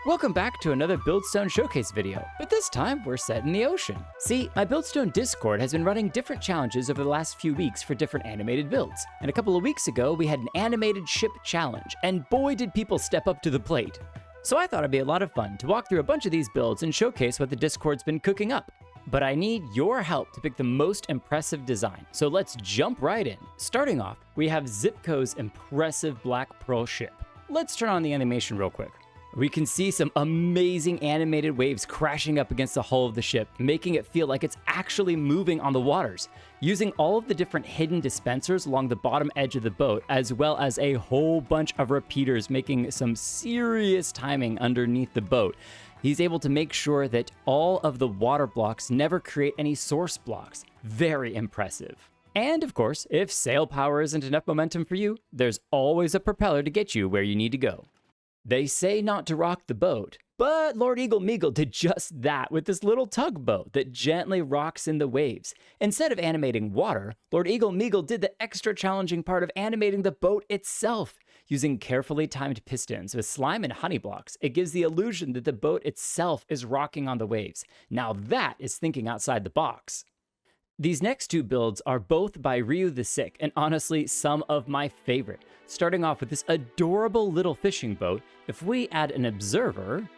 Welcome back to another Buildstone showcase video, but this time we're set in the ocean. See, my Buildstone Discord has been running different challenges over the last few weeks for different animated builds. And a couple of weeks ago, we had an animated ship challenge, and boy did people step up to the plate. So I thought it'd be a lot of fun to walk through a bunch of these builds and showcase what the Discord's been cooking up. But I need your help to pick the most impressive design, so let's jump right in. Starting off, we have Zipco's impressive black pearl ship. Let's turn on the animation real quick. We can see some amazing animated waves crashing up against the hull of the ship, making it feel like it's actually moving on the waters. Using all of the different hidden dispensers along the bottom edge of the boat, as well as a whole bunch of repeaters making some serious timing underneath the boat, he's able to make sure that all of the water blocks never create any source blocks. Very impressive. And of course, if sail power isn't enough momentum for you, there's always a propeller to get you where you need to go. They say not to rock the boat, but LordEagleMeagle did just that with this little tugboat that gently rocks in the waves. Instead of animating water, LordEagleMeagle did the extra challenging part of animating the boat itself. Using carefully timed pistons with slime and honey blocks, it gives the illusion that the boat itself is rocking on the waves. Now that is thinking outside the box. These next two builds are both by Ryuuthesick, and honestly, some of my favorite. Starting off with this adorable little fishing boat, if we add an observer,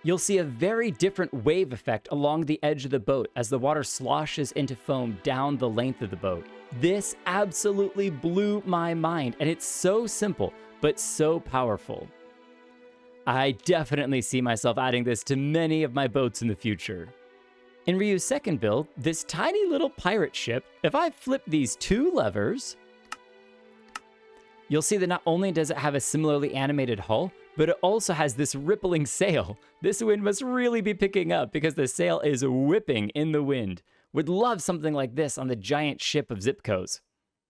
you'll see a very different wave effect along the edge of the boat as the water sloshes into foam down the length of the boat. This absolutely blew my mind, and it's so simple, but so powerful. I definitely see myself adding this to many of my boats in the future. In Ryu's second build, this tiny little pirate ship, if I flip these two levers, you'll see that not only does it have a similarly animated hull, but it also has this rippling sail. This wind must really be picking up because the sail is whipping in the wind. Would love something like this on the giant ship of Zipco's.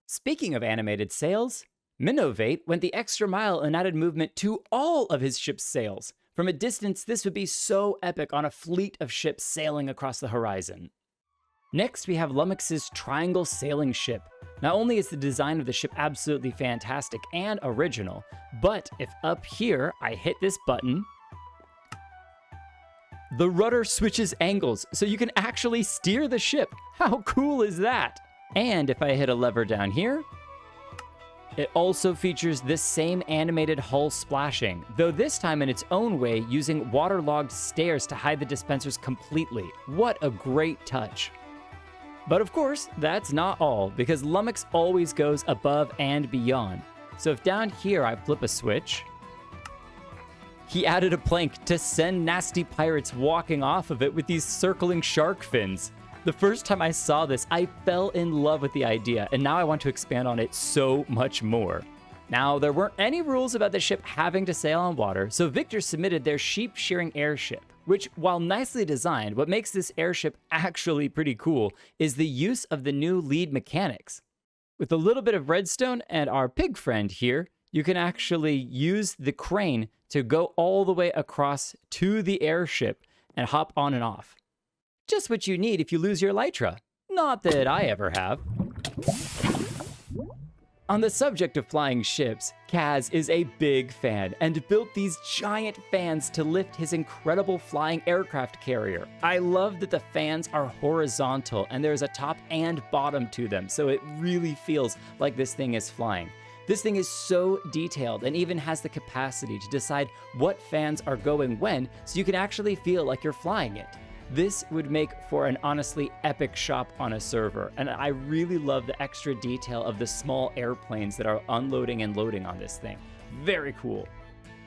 Speaking of animated sails, MNovate went the extra mile and added movement to all of his ship's sails. From a distance, this would be so epic on a fleet of ships sailing across the horizon. Next, we have Lumyx's triangle sailing ship. Not only is the design of the ship absolutely fantastic and original, but if up here I hit this button, the rudder switches angles so you can actually steer the ship. How cool is that? And if I hit a lever down here, it also features this same animated hull splashing, though this time in its own way using waterlogged stairs to hide the dispensers completely. What a great touch. But of course, that's not all, because Lumyx always goes above and beyond. So if down here I flip a switch, he added a plank to send nasty pirates walking off of it with these circling shark fins. The first time I saw this, I fell in love with the idea, and now I want to expand on it so much more. Now, there weren't any rules about the ship having to sail on water, so Victor submitted their sheep-shearing airship, which, while nicely designed, what makes this airship actually pretty cool is the use of the new lead mechanics. With a little bit of redstone and our pig friend here, you can actually use the crane to go all the way across to the airship and hop on and off. Just what you need if you lose your elytra. Not that I ever have. On the subject of flying ships, Caaz is a big fan and built these giant fans to lift his incredible flying aircraft carrier. I love that the fans are horizontal and there's a top and bottom to them, so it really feels like this thing is flying. This thing is so detailed and even has the capacity to decide what fans are going when, so you can actually feel like you're flying it. This would make for an honestly epic shop on a server, and I really love the extra detail of the small airplanes that are unloading and loading on this thing. Very cool.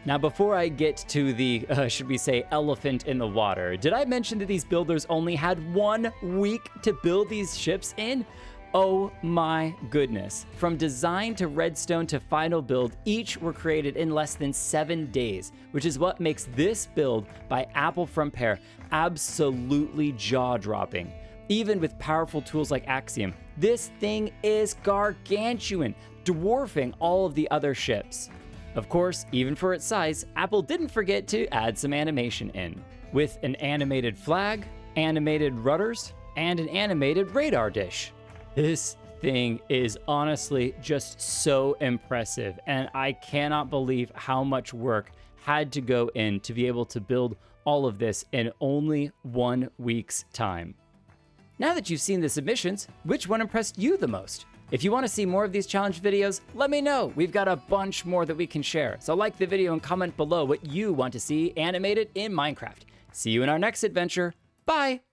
Now, before I get to the, should we say, elephant in the water, did I mention that these builders only had 1 week to build these ships in? Oh my goodness. From design to redstone to final build, each were created in less than 7 days, which is what makes this build by Applefrompair absolutely jaw-dropping. Even with powerful tools like Axiom, this thing is gargantuan, dwarfing all of the other ships. Of course, even for its size, Apple didn't forget to add some animation in, with an animated flag, animated rudders, and an animated radar dish. This thing is honestly just so impressive, and I cannot believe how much work had to go in to be able to build all of this in only 1 week's time. Now that you've seen the submissions, which one impressed you the most? If you want to see more of these challenge videos, let me know. We've got a bunch more that we can share. So like the video and comment below what you want to see animated in Minecraft. See you in our next adventure. Bye!